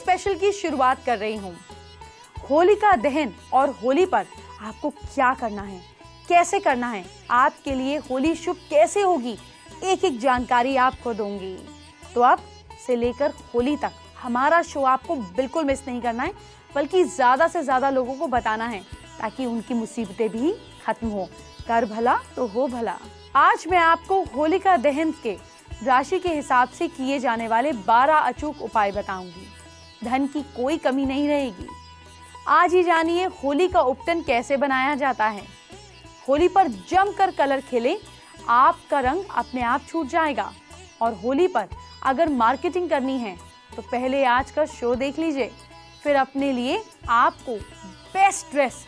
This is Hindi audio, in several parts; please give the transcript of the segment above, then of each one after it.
स्पेशल की शुरुआत कर रही हूँ। होलिका दहन और होली पर आपको क्या करना है, कैसे करना है, आपके लिए होली शुभ कैसे होगी, एक एक जानकारी आपको दूंगी। तो अब से लेकर होली तक हमारा शो आपको बिल्कुल मिस नहीं करना है, बल्कि ज्यादा से ज्यादा लोगों को बताना है ताकि उनकी मुसीबतें भी खत्म हो। कर भला तो हो भला। आज मैं आपको होलिका दहन के राशि के हिसाब से किए जाने वाले 12 अचूक उपाय बताऊंगी। धन की कोई कमी नहीं रहेगी। आज ही जानिए होली का उपटन कैसे बनाया जाता है। होली पर जमकर कलर खेलें, आपका रंग अपने आप छूट जाएगा। और होली पर अगर मार्केटिंग करनी है तो पहले आज का शो देख लीजिए, फिर अपने लिए आपको बेस्ट ड्रेस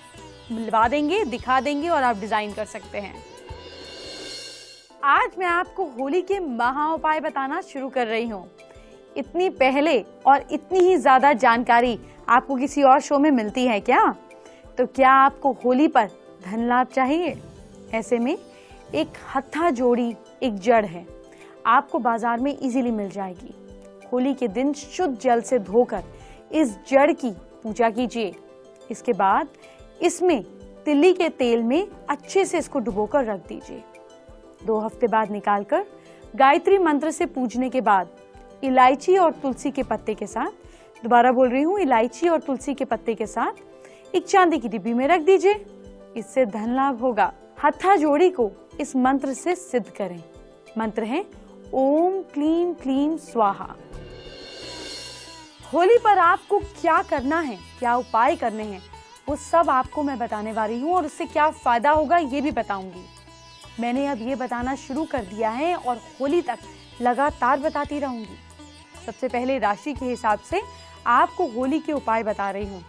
मिलवा देंगे, दिखा देंगे और आप डिजाइन कर सकते हैं। आज मैं आपको होली के महा उपाय बताना शुरू कर रही हूँ। इतनी पहले और इतनी ही ज्यादा जानकारी आपको किसी और शो में मिलती है क्या? तो क्या आपको होली पर धन लाभ चाहिए? ऐसे में एक हत्था जोड़ी एक जड़ है, आपको बाजार में इजीली मिल जाएगी। होली के दिन शुद्ध जल से धोकर इस जड़ की पूजा कीजिए। इसके बाद इसमें तिल्ली के तेल में अच्छे से इसको डुबोकर रख दीजिए। 2 हफ्ते बाद निकालकर गायत्री मंत्र से पूजने के बाद इलायची और तुलसी के पत्ते के साथ, दोबारा बोल रही हूँ, इलायची और तुलसी के पत्ते के साथ एक चांदी की डिब्बी में रख दीजिए। इससे धन लाभ होगा। हत्था जोड़ी को इस मंत्र से सिद्ध करें। मंत्र है ओम क्लीम क्लीम स्वाहा। होली पर आपको क्या करना है, क्या उपाय करने हैं, वो सब आपको मैं बताने वाली हूँ और उससे क्या फायदा होगा ये भी बताऊंगी। मैंने अब ये बताना शुरू कर दिया है और होली तक लगातार बताती रहूंगी। सबसे पहले राशि के हिसाब से आपको होली के उपाय बता रही हूँ।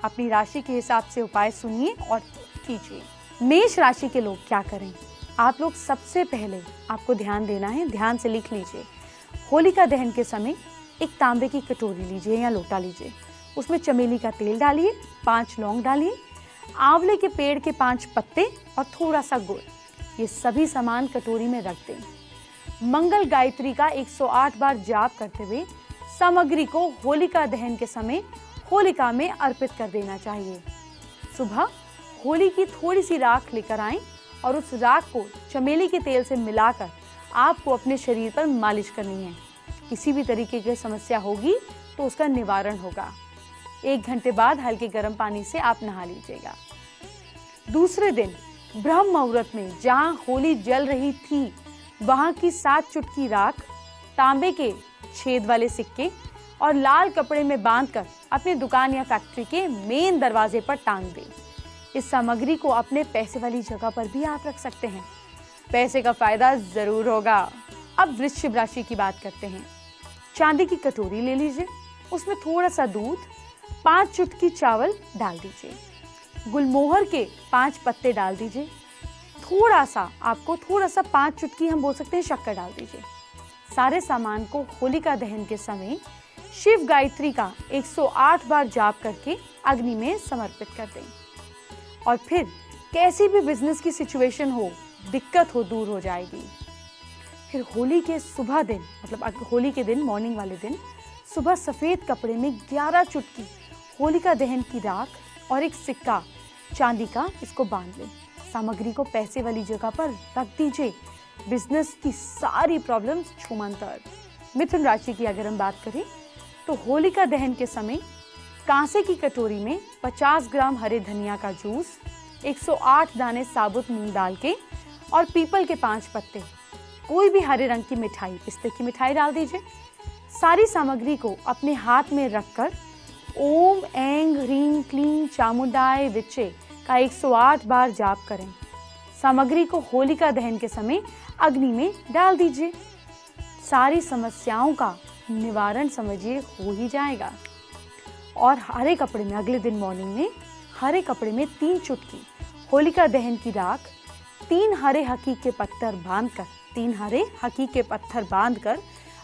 अपनी राशि के हिसाब से उपाय सुनिए और कीजिए। मेष राशि के लोग क्या करें? आप लोग सबसे पहले आपको ध्यान देना है, ध्यान से लिख लीजिए। होलिका दहन के समय एक तांबे की कटोरी लीजिए या लोटा लीजिए, उसमें चमेली का तेल डालिए, 5 लौंग डालिए, आंवले के पेड़ के 5 पत्ते और थोड़ा सा गुड़, ये सभी सामान कटोरी में रख दें। मंगल गायत्री का 108 बार जाप करते हुए सामग्री को होलिका दहन के समय होलिका में अर्पित कर देना चाहिए। सुबह होली की थोड़ी सी राख लेकर आएं और उस राख को चमेली के तेल से मिलाकर आपको अपने शरीर पर मालिश करनी है। किसी भी तरीके की समस्या होगी तो उसका निवारण होगा। 1 घंटे बाद हल्के गर्म पानी से आप नहा लीजिएगा। दूसरे दिन ब्रह्म मुहूर्त में जहां होली जल रही थी वहां की 7 चुटकी राख तांबे के छेद वाले सिक्के और लाल कपड़े में बांधकर अपनी दुकान या फैक्ट्री के मेन दरवाजे पर टांग दें। इस सामग्री को अपने पैसे वाली जगह पर भी आप रख सकते हैं, पैसे का फायदा जरूर होगा। अब वृश्चिक राशि की बात करते हैं। चांदी की कटोरी ले लीजिए, उसमें थोड़ा सा दूध, 5 चुटकी चावल डाल दीजिए, गुलमोहर के 5 पत्ते डाल दीजिए, थोड़ा सा 5 चुटकी हम बोल सकते हैं शक्कर डाल दीजिए। सारे सामान को होलिका दहन के समय शिव गायत्री का 108 बार जाप करके अग्नि में समर्पित कर दें। और फिर कैसी भी बिजनेस की सिचुएशन हो, दिक्कत हो, दूर हो जाएगी। फिर होली के सुबह दिन, मतलब होली के दिन मॉर्निंग वाले दिन सुबह सफेद कपड़े में 11 चुटकी होलिका दहन की राख और एक सिक्का चांदी का, इसको बांध लें। सामग्री को पैसे वाली जगह पर रख दीजिए। बिजनेस की सारी प्रॉब्लम्स छूमंतर। मिथुन राशि की अगर हम बात करें तो होलिका दहन के समय कांसे की कटोरी में 50 ग्राम हरे धनिया का जूस, 108 दाने साबुत मूंग दाल के और पीपल के 5 पत्ते, कोई भी हरे रंग की मिठाई, पिस्ते की मिठाई डाल दीजिए। सारी सामग्री को अपने हाथ में रखकर ओम ऐं ह्रीं क्लीं चामुंडाय विचे का 108 बार जाप करें। सामग्री को होलिका दहन के समय अग्नि में डाल दीजिए। सारी समस्याओं का निवारण समझिए हो ही जाएगा। और हरे कपड़े में अगले दिन मॉर्निंग में हरे कपड़े में 3 चुटकी होलिका दहन की राख, 3 हरे हकीक के पत्थर बांधकर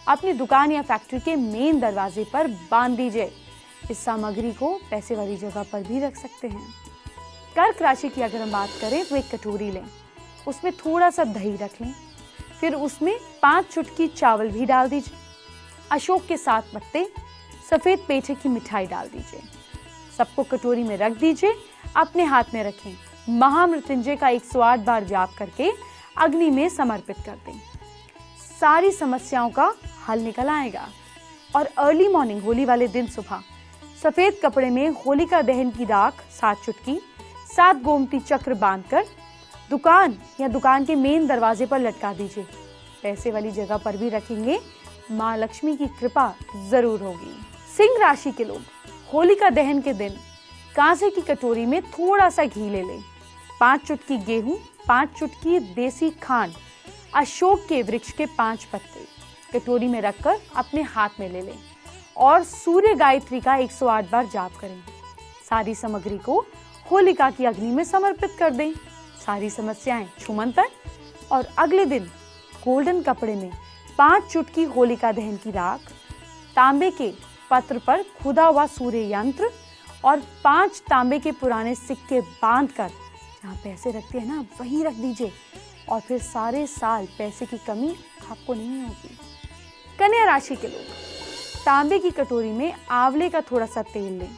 अपनी दुकान या फैक्ट्री के मेन दरवाजे पर बांध दीजिए। इस सामग्री को पैसे वाली जगह पर भी रख सकते हैं। कर्क राशि की अगर हम बात करें तो एक कटोरी लें, उसमें थोड़ा सा दही रख लें, फिर उसमें 5 चुटकी चावल भी डाल दीजिए, अशोक के 7 पत्ते, सफेद पेठे की मिठाई डाल दीजिए। सबको कटोरी में रख दीजिए। अपने हाथ में रखें। महामृत्युंजय का 108 बार जाप करके अग्नि में समर्पित कर दें। सारी समस्याओं का हल निकल आएगा। और अर्ली मॉर्निंग होली वाले दिन सुबह सफेद कपड़े में होलिका दहन की राख 7 चुटकी 7 गोमती चक्र बांधकर दुकान या दुकान के मेन दरवाजे पर लटका दीजिए। पैसे वाली जगह पर भी रखेंगे, माँ लक्ष्मी की कृपा जरूर होगी। सिंह राशि के लोग होलिका दहन के दिन कांसे की कटोरी में थोड़ा सा घी ले लें, 5 चुटकी गेहूं, 5 चुटकी देसी खांड, अशोक के वृक्ष के 5 पत्ते कटोरी में रखकर अपने हाथ में ले लें और सूर्य गायत्री का 108 बार जाप करें। सारी सामग्री को होलिका की अग्नि में समर्पित कर दें। सारी समस्याएं छूमंतर। और अगले दिन गोल्डन कपड़े में 5 चुटकी होलिका दहन की राख, तांबे के पत्र पर खुदा हुआ सूर्य यंत्र और 5 तांबे के पुराने सिक्के बांधकर जहाँ पैसे रखते हैं ना वहीं रख दीजिए और फिर सारे साल पैसे की कमी आपको नहीं होगी। कन्या राशि के लोग तांबे की कटोरी में आंवले का थोड़ा सा तेल लें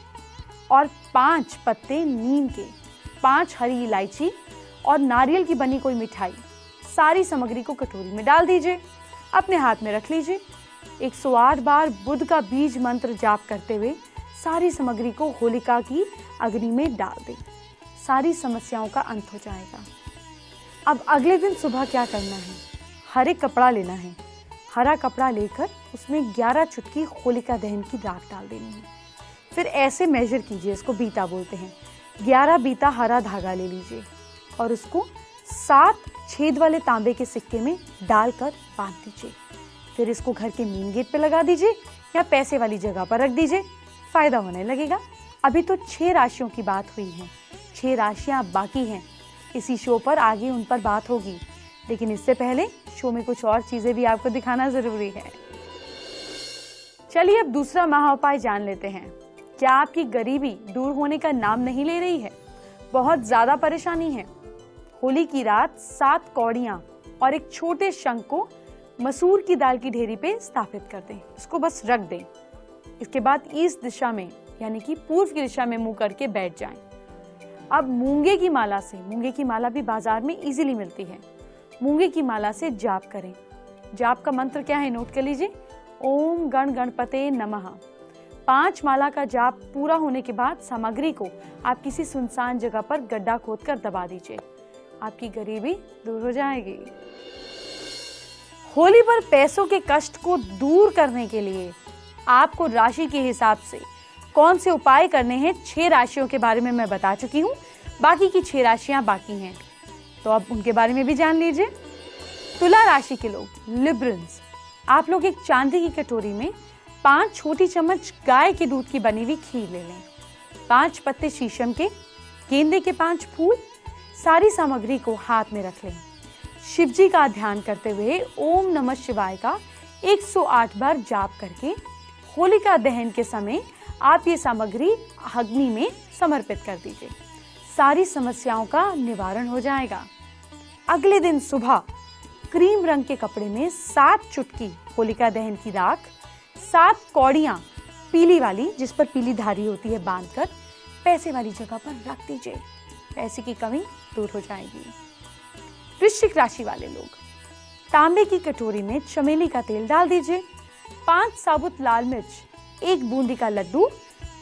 और 5 पत्ते नीम के, 5 हरी इलायची और नारियल की बनी कोई मिठाई, सारी सामग्री को कटोरी में डाल दीजिए। अपने हाथ में रख लीजिए। 108 बार बुध का बीज मंत्र जाप करते हुए सारी सामग्री को होलिका की अग्नि में डाल दें। सारी समस्याओं का अंत हो जाएगा। अब अगले दिन सुबह क्या करना है? हरे कपड़ा लेना है। हरा कपड़ा लेकर उसमें 11 चुटकी होलिका दहन की राख डाल देनी है। फिर ऐसे मेजर कीजिए, इसको बीता बोलते हैं। 11 बीता हरा धागा ले लीजिए और उसको 7 छेद वाले तांबे के सिक्के में डालकर बांध दीजिए। फिर इसको घर के मेन गेट पे लगा दीजिए या पैसे वाली जगह पर रख दीजिए, फायदा होने लगेगा। अभी तो 6 राशियों की बात हुई है, 6 राशियां बाकी हैं। इसी शो पर आगे उन पर बात होगी, लेकिन इससे पहले शो में कुछ और चीजें भी आपको दिखाना जरूरी है। चलिए अब दूसरा महाउपाय जान लेते हैं। क्या आपकी गरीबी दूर होने का नाम नहीं ले रही है? बहुत ज्यादा परेशानी है? होली की रात 7 कौड़ियां और एक छोटे शंख को मसूर की दाल की ढेरी पे स्थापित कर दें। इसको बस रख दें। इसके बाद ईस्ट दिशा में यानी कि पूर्व की दिशा में मुंह करके बैठ जाएं। अब मूंगे की माला से, मूंगे की माला भी बाजार में इजीली मिलती है, मूंगे की माला से जाप करें। जाप का मंत्र क्या है? नोट कर लीजिए। ओम गण गणपते नमः। 5 माला का जाप पूरा होने के बाद सामग्री को आप किसी सुनसान जगह पर गड्ढा खोदकर दबा दीजिए। आपकी गरीबी दूर हो जाएगी। होली पर पैसों के कष्ट को दूर करने के लिए आपको राशि के हिसाब से कौन से उपाय करने हैं, 6 राशियों के बारे में मैं बता चुकी हूँ। बाकी की 6 राशियां बाकी हैं, तो अब उनके बारे में भी जान लीजिए। तुला राशि के लोग लिबरल्स, आप लोग एक चांदी की कटोरी में 5 छोटी चम्मच गाय के दूध की बनी हुई खीर ले लें, 5 पत्ते शीशम के, गेंदे के 5 फूल, सारी सामग्री को हाथ में रख लें। शिव जी का ध्यान करते हुए ओम नमः शिवाय का 108 बार जाप करके होलिका दहन के समय आप ये सामग्री अग्नि में समर्पित कर दीजिए। सारी समस्याओं का निवारण हो जाएगा। अगले दिन सुबह क्रीम रंग के कपड़े में 7 चुटकी होलिका दहन की राख, 7 कौड़ियां पीली वाली जिस पर पीली धारी होती है बांधकर पैसे वाली जगह पर रख दीजिए। पैसे की कमी दूर हो जाएगी। वृश्चिक राशि वाले लोग तांबे की कटोरी में चमेली का तेल डाल दीजिए, 5 साबुत लाल मिर्च, 1 बूंदी का लड्डू,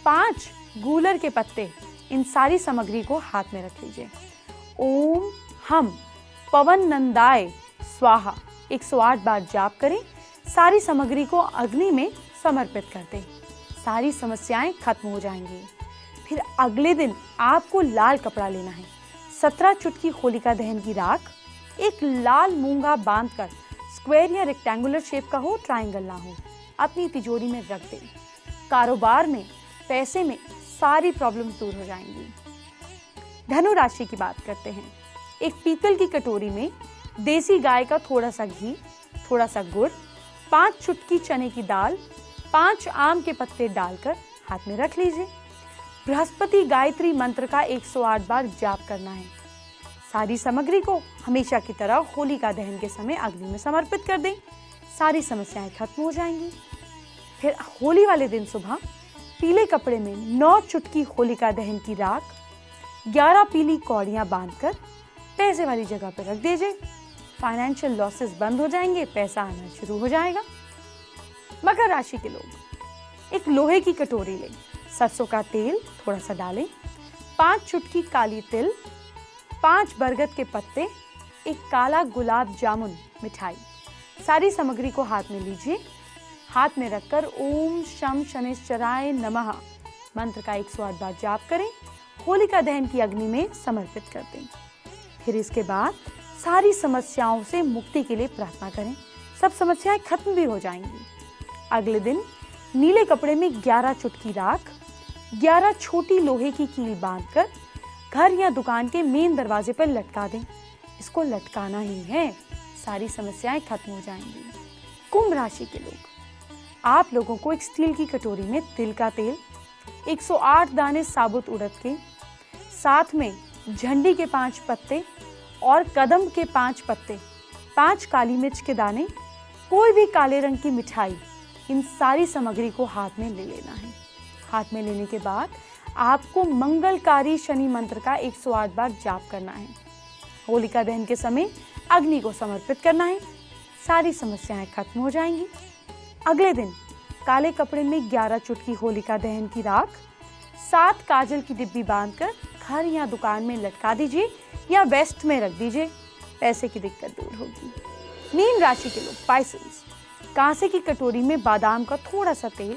5 गूलर के पत्ते, इन सारी सामग्री को हाथ में रख लीजिए। ओम हम पवन नंदाय स्वाहा 108 बार जाप करें। सारी सामग्री को अग्नि में समर्पित कर दें। सारी समस्याएं खत्म हो जाएंगी। फिर अगले दिन आपको लाल कपड़ा लेना है, 17 चुटकी होलिका दहन की राख, एक लाल मूंगा बांधकर स्क्वायर या रेक्टेंगुलर शेप का हो, ट्रायंगल ना हो, अपनी तिजोरी में रख दें। कारोबार में, पैसे में सारी प्रॉब्लम दूर हो जाएंगी। धनु राशि की बात करते हैं। एक पीतल की कटोरी में देसी गाय का थोड़ा सा घी, थोड़ा सा गुड़, 5 चुटकी चने की दाल, 5 आम के पत्ते डालकर हाथ में रख लीजिए। बृहस्पति गायत्री मंत्र का 108 बार जाप करना है। सारी सामग्री को हमेशा की तरह होलिका दहन के समय अग्नि में समर्पित कर दें। सारी समस्याएं खत्म हो जाएंगी। फिर होली वाले दिन सुबह पीले कपड़े में 9 चुटकी होलिका दहन की राख 11 पीली कौड़ियां बांधकर पैसे वाली जगह पर रख दीजिए। फाइनेंशियल लॉसेस बंद हो जाएंगे, पैसा आना शुरू हो जाएगा। मकर राशि के लोग एक लोहे की कटोरी लें, सरसों का तेल थोड़ा सा डालें, 5 चुटकी काली तिल, 5 बरगद के पत्ते, एक काला गुलाब जामुन मिठाई, सारी सामग्री को हाथ में लीजिए। हाथ में रखकर ओम शम शनिश्चराय नमः मंत्र का 108 बार जाप करें। होलिका दहन की अग्नि में समर्पित कर दें। फिर इसके बाद सारी समस्याओं से मुक्ति के लिए प्रार्थना करें। सब समस्याएं खत्म भी हो जाएंगी। अगले दिन नीले कपड़े में 11 चुटकी राख 11 छोटी लोहे की कील बांधकर घर या दुकान के मेन दरवाजे पर लटका दें। इसको लटकाना ही है, सारी समस्याएं खत्म हो जाएंगी। कुंभ राशि के लोग, आप लोगों को एक स्टील की कटोरी में तिल का तेल, 108 दाने साबुत उड़द के, साथ में झंडी के 5 पत्ते और कदम के 5 पत्ते, 5 काली मिर्च के दाने, कोई भी काले रंग की मिठाई, इन सारी सामग्री को हाथ में ले लेना है। हाथ में लेने के बाद आपको मंगलकारी शनि मंत्र का 108 बार जाप करना है। होलिका दहन के समय अग्नि को समर्पित करना है। सारी समस्याएं खत्म हो जाएंगी। अगले दिन काले कपड़े में 11 चुटकी होलिका दहन की राख 7 काजल की डिब्बी बांधकर घर या दुकान में लटका दीजिए या वेस्ट में रख दीजिए। पैसे की दिक्कत दूर होगी। मीन राशि के लोग स्पाइसेस, कांसे की कटोरी में बादाम का थोड़ा सा तेल,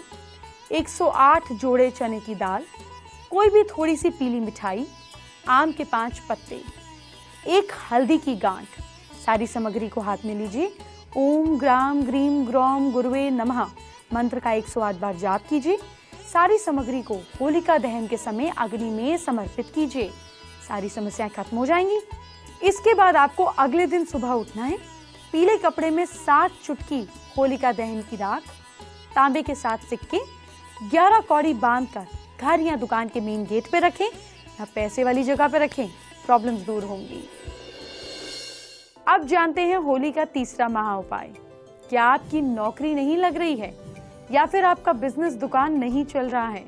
108 जोड़े चने की दाल, कोई भी थोड़ी सी पीली मिठाई, आम के 5 पत्ते, एक हल्दी की गांठ, सारी सामग्री को हाथ में लीजिए। ओम ग्राम ग्रीम ग्रौम गुरुवे नमः मंत्र का 108 बार जाप कीजिए। सारी सामग्री को होलिका दहन के समय अग्नि में समर्पित कीजिए। सारी समस्याएं खत्म हो जाएंगी। इसके बाद आपको अगले दिन सुबह उठना है। पीले कपड़े में 7 चुटकी होलिका दहन की राख, तांबे के 7 सिक्के, 11 कौड़ी बांधकर घर या दुकान के मेन गेट पे रखें या पैसे वाली जगह पे रखें। प्रॉब्लम्स दूर होंगी। अब जानते हैं होली का तीसरा महा उपाय। क्या आपकी नौकरी नहीं लग रही है या फिर आपका बिजनेस दुकान नहीं चल रहा है?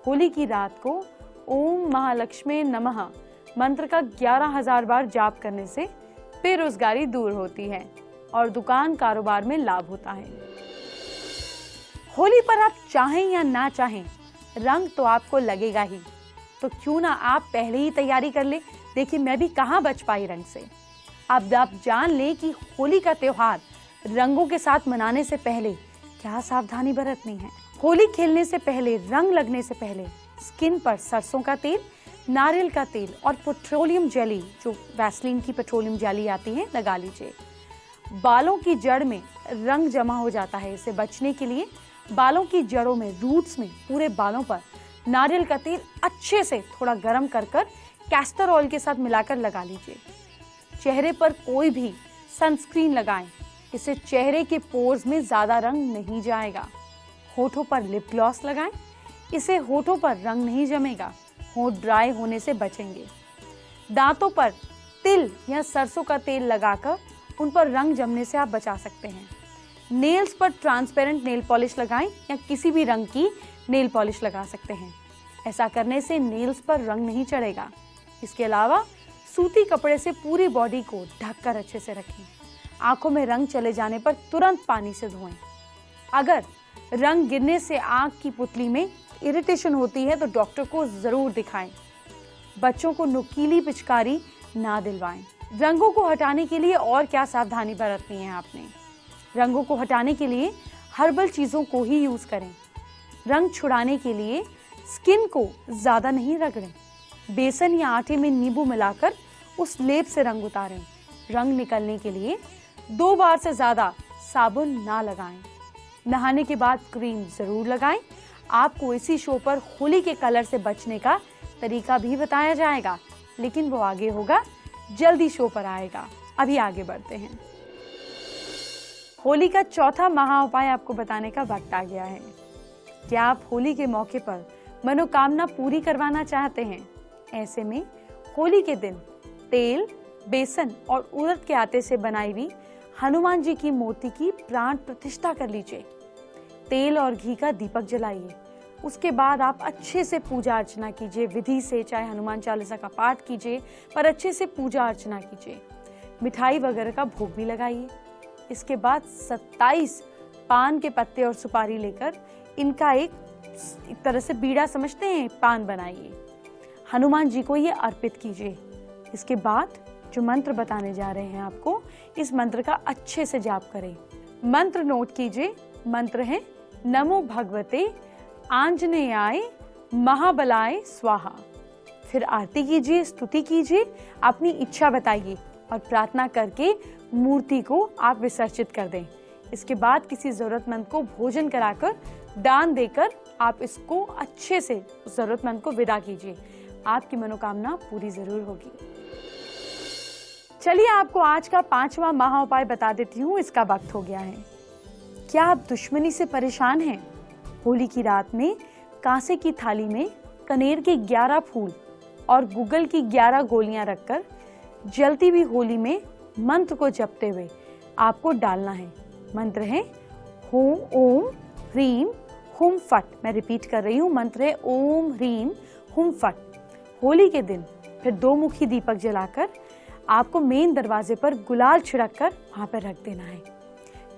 होली की रात को ओम महालक्ष्मी नमः मंत्र का 11,000 बार जाप करने से बेरोजगारी दूर होती है और दुकान कारोबार में लाभ होता है। होली पर आप चाहें या ना चाहें, रंग तो आपको लगेगा ही, तो क्यों ना आप पहले ही तैयारी कर ले। देखिए, मैं भी कहाँ बच पाई रंग से। अब आप जान लें कि होली का त्योहार रंगों के साथ मनाने से पहले क्या सावधानी बरतनी है। होली खेलने से पहले, रंग लगने से पहले स्किन पर सरसों का तेल, नारियल का तेल और पेट्रोलियम जेली, जो वैसलीन की पेट्रोलियम जेली आती है, लगा लीजिए। बालों की जड़ में रंग जमा हो जाता है, इससे बचने के लिए बालों की जड़ों में, रूट्स में, पूरे बालों पर नारियल का तेल अच्छे से थोड़ा गर्म कर कैस्टर ऑयल के साथ मिलाकर लगा लीजिए। चेहरे पर कोई भी सनस्क्रीन लगाएं, इससे चेहरे के पोर्स में ज्यादा रंग नहीं जाएगा। होठों पर लिप ग्लॉस लगाएं, इससे होठों पर रंग नहीं जमेगा, होठ ड्राई होने से बचेंगे। दांतों पर तिल या सरसों का तेल लगाकर उन पर रंग जमने से आप बचा सकते हैं। नेल्स पर ट्रांसपेरेंट नेल पॉलिश लगाएं या किसी भी रंग की नेल पॉलिश लगा सकते हैं। ऐसा करने से नेल्स पर रंग नहीं चढ़ेगा। इसके अलावा सूती कपड़े से पूरी बॉडी को ढककर अच्छे से रखें। आंखों में रंग चले जाने पर तुरंत पानी से धोएं। अगर रंग गिरने से आंख की पुतली में इरिटेशन होती है तो डॉक्टर को जरूर दिखाएं। बच्चों को नुकीली पिचकारी ना दिलवाएं। रंगों को हटाने के लिए और क्या सावधानी बरतनी है आपने? रंगों को हटाने के लिए हर्बल चीजों को ही यूज करें। रंग छुड़ाने के लिए स्किन को ज्यादा नहीं रगड़ें। बेसन या आटे में नींबू मिलाकर उस लेप से रंग उतारें। रंग निकलने के लिए 2 बार से ज्यादा साबुन ना लगाएं। नहाने के बाद क्रीम जरूर लगाएं। आपको इसी शो पर होली के कलर से बचने का तरीका भी बताया जाएगा, लेकिन वो आगे होगा, जल्दी शो पर आएगा। अभी आगे बढ़ते हैं। होली का चौथा महा उपाय आपको बताने का वक्त आ गया है। क्या आप होली के मौके पर मनोकामना पूरी करवाना चाहते हैं? ऐसे में होली के दिन तेल, बेसन और उड़द के आटे से बनाई हुई हनुमान जी की मूर्ति की प्राण प्रतिष्ठा कर लीजिए। तेल और घी का दीपक जलाइए। उसके बाद आप अच्छे से पूजा अर्चना कीजिए विधि से, चाहे हनुमान चालीसा का पाठ कीजिए, पर अच्छे से पूजा अर्चना कीजिए। मिठाई वगैरह का भोग भी लगाइए। इसके बाद 27 पान के पत्ते और सुपारी लेकर इनका एक तरह से बीड़ा समझते हैं, पान बनाइए। हनुमान जी को ये अर्पित कीजिए। इसके बाद जो मंत्र बताने जा रहे हैं आपको, इस मंत्र का अच्छे से जाप करें। मंत्र नोट कीजिए। मंत्र है नमो भगवते आंजनेयाय महाबलाय स्वाहा। फिर आरती कीजिए, स्तुति कीजिए, अपनी इच्छा बताइए और प्रार्थना करके मूर्ति को आप विसर्जित कर दें। इसके बाद किसी जरूरतमंद को भोजन कराकर, दान देकर आप इसको अच्छे से जरूरतमंद को विदा कीजिए। आपकी मनोकामना पूरी जरूर होगी। चलिए आपको आज का 5वां महा उपाय बता देती हूँ। इसका वक्त हो गया है। क्या आप दुश्मनी से परेशान हैं? होली की रात में कांसे की थाली में कनेर के 11 फूल और गुगल की 11 गोलियां रखकर जलती हुई होली में मंत्र को जपते हुए आपको डालना है। मंत्र है होम ओम ह्रीम हुम फट। मैं रिपीट कर रही हूँ, मंत्र है ओम ह्रीम हुम फट। होली के दिन फिर 2 मुखी दीपक जलाकर आपको मेन दरवाजे पर गुलाल छिड़क कर वहां पर रख देना है।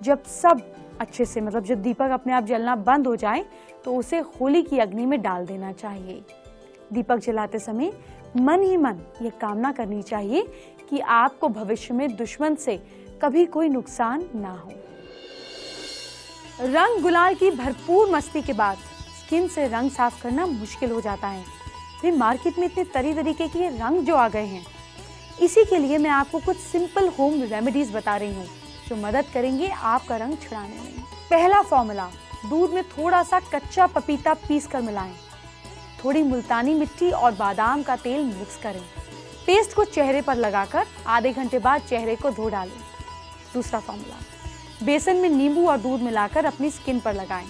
जब सब अच्छे से, मतलब जब दीपक अपने आप जलना बंद हो जाए तो उसे होली की अग्नि में डाल देना चाहिए। दीपक जलाते समय मन ही मन ये कामना करनी चाहिए कि आपको भविष्य में दुश्मन से कभी कोई नुकसान ना हो। रंग गुलाल की भरपूर मस्ती के बाद स्किन से रंग साफ करना मुश्किल हो जाता है। फिर मार्केट में इतने तरीके के रंग जो आ गए हैं, इसी के लिए मैं आपको कुछ सिंपल होम रेमेडीज बता रही हूँ जो मदद करेंगे आपका रंग छुड़ाने में। पहला फॉर्मूला, दूध में थोड़ा सा कच्चा पपीता पीस कर मिलाएं। थोड़ी मुल्तानी मिट्टी और बादाम का तेल मिक्स करें। पेस्ट को चेहरे पर लगाकर आधे घंटे बाद चेहरे को धो डालें। दूसरा फॉर्मूला, बेसन में नींबू और दूध मिलाकर अपनी स्किन पर लगाएं।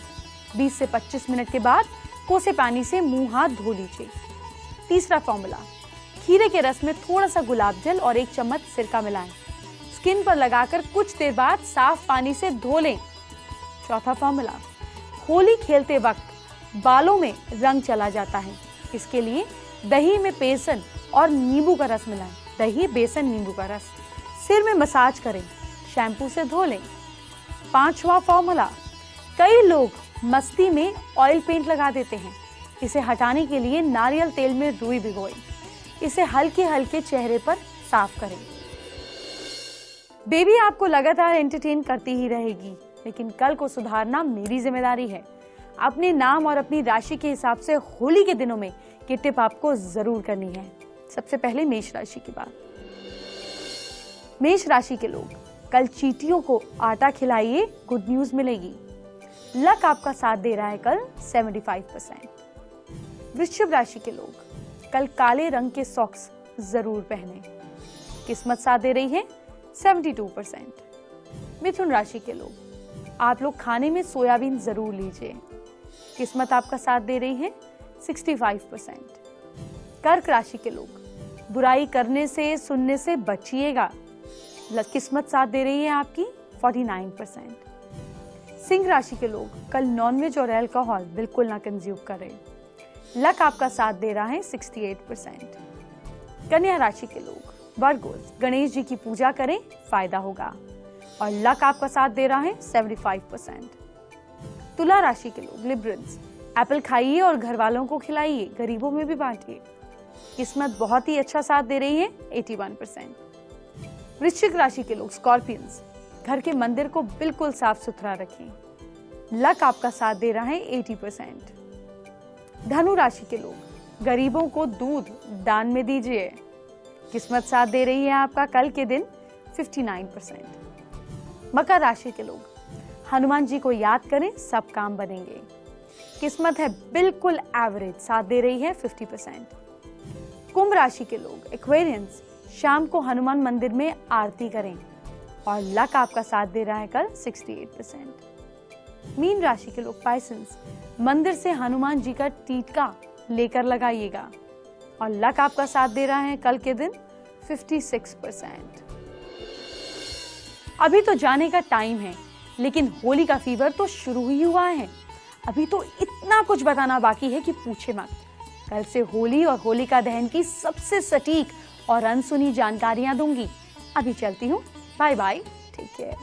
20 से 25 मिनट के बाद कोसे पानी से मुंह हाथ धो लीजिए। तीसरा फॉर्मूला, खीरे के रस में थोड़ा सा गुलाब जल और 1 चम्मच सिरका मिलाएं। स्किन पर लगाकर कुछ देर बाद साफ पानी से धो लें। चौथा फॉर्मूला, होली खेलते वक्त बालों में रंग चला जाता है, इसके लिए दही में बेसन और नींबू का रस मिलाएं। दही, बेसन, नींबू का रस। सिर में मसाज करें, शैम्पू से धो लें। पांचवा फॉर्मूला, कई लोग मस्ती में ऑयल पेंट लगा देते हैं। इसे हटाने के लिए नारियल तेल में रुई भिगोएं। इसे हल्के हल्के चेहरे पर साफ करें। बेबी आपको लगातार एंटरटेन करती ही रहेगी, लेकिन कल को सुधारना मेरी जिम्मेदारी है। अपने नाम और अपनी राशि के हिसाब से होली के दिनों में ये टिप आपको जरूर करनी है। सबसे पहले मेष राशि की बात। मेष राशि के लोग, कल चींटियों को आटा खिलाइए, गुड न्यूज मिलेगी। लक आपका साथ दे रहा है कल 75%। वृश्चिक राशि के लोग, कल काले रंग के सॉक्स जरूर पहने। किस्मत साथ दे रही है 72%। मिथुन राशि के लोग, आप लोग खाने में सोयाबीन जरूर लीजिए। किस्मत आपका साथ दे रही है 65%। कर्क राशि के लोग, बुराई करने से, सुनने से बचिएगा। किस्मत साथ दे रही है आपकी 49%। सिंह राशि के लोग, कल नॉनवेज और अल्कोहल बिल्कुल ना कंज्यूम करें। लक आपका साथ दे रहा है 68%। कन्या राशि के लोग, वर्गोस, गणेश जी की पूजा करें, फायदा होगा। और लक आपका साथ दे रहा है 75%। तुला राशि के लोग, लिब्रल्स, एप्पल खाइए और घर वालों को खिलाइए, गरीबों में भी बांटिए। किस्मत बहुत ही अच्छा साथ दे रही है 81%। वृश्चिक राशि के लोग, स्कॉर्पियंस, घर के मंदिर को बिल्कुल साफ सुथरा रखें। लक आपका साथ दे रहा है 80%। धनु राशि के लोग, गरीबों को दूध दान में दीजिए। किस्मत साथ दे रही है आपका कल के दिन 59%। मकर राशि के लोग, हनुमान जी को याद करें, सब काम बनेंगे। किस्मत है बिल्कुल एवरेज, साथ दे रही है 50%। कुंभ राशि के लोग, एक्वेरियंस, शाम को हनुमान मंदिर में आरती करें। और लक आपका साथ दे रहा है कल 68%। मीन राशि के लोग, पाइसेंस, मंदिर से हनुमान जी का टीका लेकर लगाइएगा। और लक आपका साथ दे रहा है कल के दिन 56%। अभी तो जाने का टाइम है, लेकिन होली का फीवर तो शुरू ही हुआ है। अभी तो इतना कुछ बताना बाकी है कि पूछे मत। कल से होली और होलिका दहन की सबसे सटीक और अनसुनी जानकारियां दूंगी। अभी चलती हूँ, बाय बाय, टेक केयर।